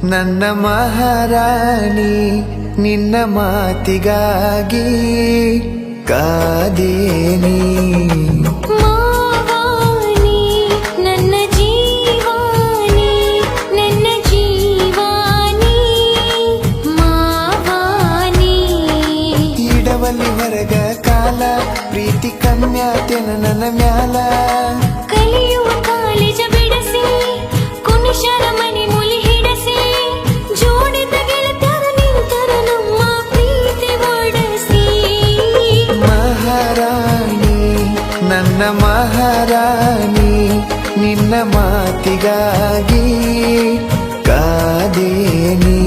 ನನ್ನ ಮಹಾರಾಣಿ ನಿನ್ನ ಮಾತಿಗಾಗಿ ಕಾದೇನಿ ಮಾವಾನಿ ನನ್ನ ಜೀವಾನಿ ನನ್ನ ಜೀವಾನಿ ಮಾವಾನಿ ಇಡವಲ್ಲಿ ಹೊರಗ ಕಾಲ ಪ್ರೀತಿ ಕಮ್ಯಾತೆನ ನನ್ನ ಮ್ಯಾಲ ಕಲಿಯುವ ಕಾಲೇಜ ಬಿಡಸಿ ಕುಣಿಶರ ಮನೆ ಮುಲಿ ಹಿಡಸಿ ಜೋಡಿದ ಗೆಳತ್ಯರ ನಿಂತರ ನಮ್ಮ ಪ್ರೀತಿ ಒಡಸಿ ಮಹಾರಾಣಿ ನನ್ನ ಮಹಾರಾಣಿ ನಿನ್ನ ಮಾತಿಗಾಗಿ ಕಾದೇನಿ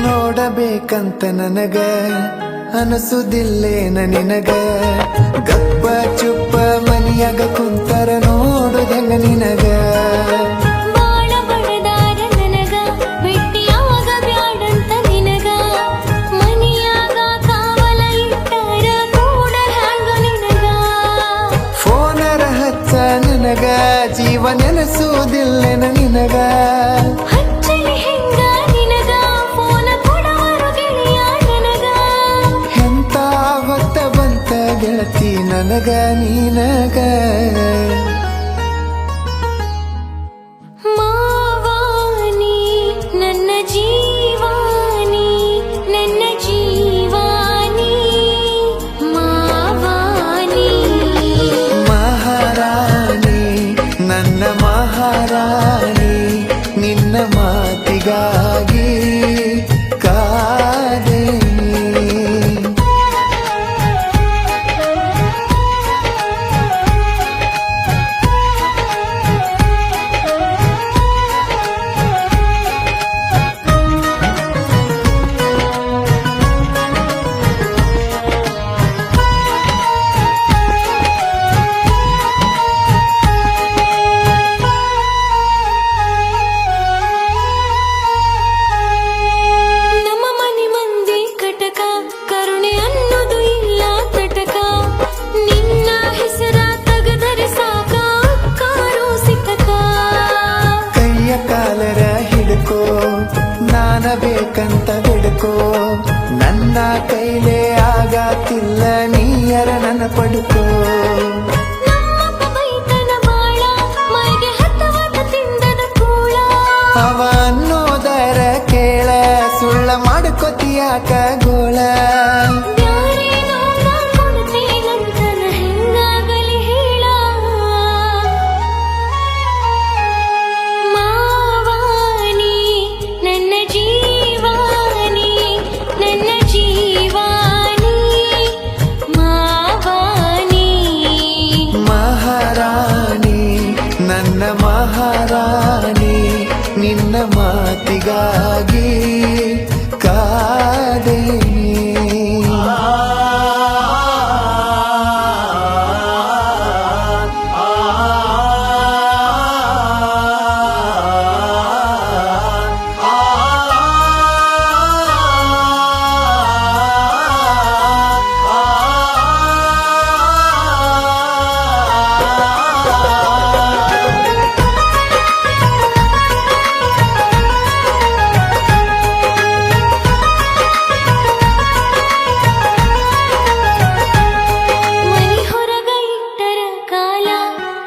ನೋಡಬೇಕಂತ ನನಗ ಅನಸುದಿಲ್ಲೇನ ನಿನಗ ಗಪ್ಪ ಚುಪ್ಪ ಮನಿಯಾಗ ಕುಂತರ ನೋಡುದಂಗ ನಿನಗ ಬಾಳ ಬಡದಾರ ನನಗ ಬಿಟ್ಟಿಯಾಗ ಬ್ಯಾಡಂತ ನಿನಗ ಮನಿಯಾಗ ಕಾವಲ ಇಟ್ಟಾರ ಕೂಡ ಹ್ಯಾಂಗ ನಿನಗ ಫೋನರ ಹಚ್ಚ ನನಗ ಜೀವ ನೆನಸುವುದಿಲ್ಲೇನ ನಿನಗ ಹಚ್ಚಲಿ ಹೆಂಗ ನಿನಗ ಫೋನ ಕೊಡವರು ಗೆಳೆಯ ನನಗ ಎಂತ ಹೊತ್ತ ಬಂತ ಗೆಳತಿ ನನಗ ನೀನಗ ಮಾವಾನಿ ನನ್ನ ಜೀವಾನಿ ನನ್ನ ಜೀವಾನಿ ಮಾವಾನಿ ಮಹಾರಾಣಿ ನನ್ನ ಮಹಾರಾಣಿ ನಿನ್ನ ಮಾತಿಗಾಗಿ ಕಾದೇನಿ ನಮ್ಮ ಮನೆ ಮಂದಿ ಕಟಕ ಕರುಣೆ ಅನ್ನೋದು ಇಲ್ಲ ತಟಕ ನಿನ್ನ ಹೆಸರ ತಗದರೆ ಸಾಕ ಕಾರು ಸಿಕ್ಕಕ ಕೈಯ ಕಾಲರ ಹಿಡ್ಕೋ ನಾನ ಬೇಕಂತ ಬಿಡ್ಕೋ ನನ್ನ ಕೈಲೇ ಆಗತ್ತಿಲ್ಲ ನೀಯರ ನನ್ನ ಪಡ್ಕೋ ನಮ್ಮಪ್ಪ ಬೈತನ ಬಾಳ ಮೈಗೆ ಹತ್ತವಾದ ತಿಂದದ ಕೂಳ ಅವ ಅನ್ನೋದರ ಕೇಳ ಸುಳ್ಳ ಮಾಡ್ಕೊತಿಯಾಕ ಗೋಳ ಬ್ಯಾರೆ ನೋಡ ಕೊಡ್ತೇನಂತನ ಹೆಂಗಾಗಲಿ ಹೇಳ ಮಾವಾನಿ ನನ್ನ ಜೀವಾನಿ ನನ್ನ ಜೀವಾನಿ ಮಾವಾನಿ ಮಹಾರಾಣಿ ನನ್ನ ಮಹಾರಾಣಿ ನಿನ್ನ ಮಾತಿಗಾಗಿ ಕಾದೇನಿ ಮನಿ ಹೊರಗ ಇಟ್ಟರ ಕಾಲ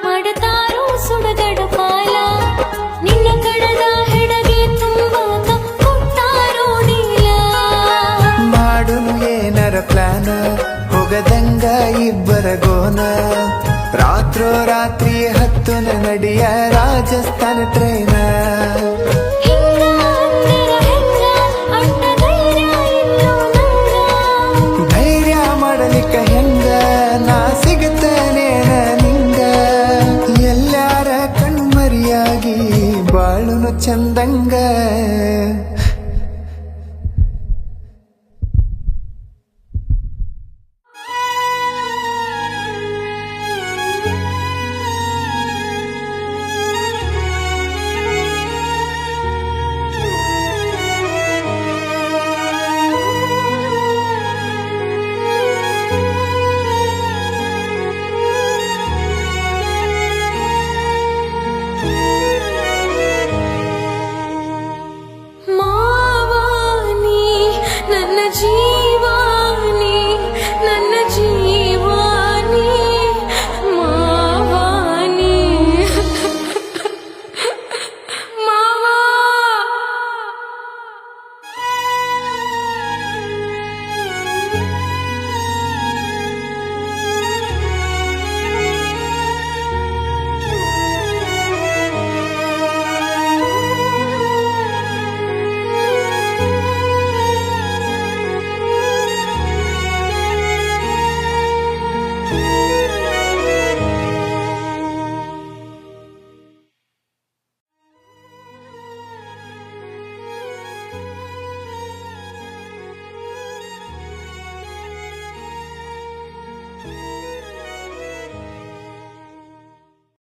ಮಾಡತಾರೋ ಸುಡಗಡ ಪಾಲ ನಿನ್ನ ಕಡದ ಹೆಡಗೆ ತುಂಬಾಕ ಕೊಟ್ಟಾರೋ ಡೀಲ ಮಾಡುನು ಏನರ ಪ್ಲಾನ ಹೋಗದಂಗ ಇಬ್ಬರ ಗೋನ ರಾತ್ರೋ ರಾತ್ರಿ ಹತ್ತುನ ನಡಿಯ ರಾಜಸ್ಥಾನ ಟ್ರೈನ ಹಿಂಗ ಅಂದರ ಹೆಂಗ ಅಣ್ಣ ಧೈರ್ಯ ಇಲ್ಲೋ ನಂಗ ಧೈರ್ಯ ಮಾಡಲಿಕ್ಕ ಹೆಂಗ ನಾ ಸಿಗುತ್ತನೇನ ನಿಂಗ ಎಲ್ಲಾರ ಕಣ್ಮರಿಯಾಗಿ ಬಾಳುನು ಚಂದಂಗ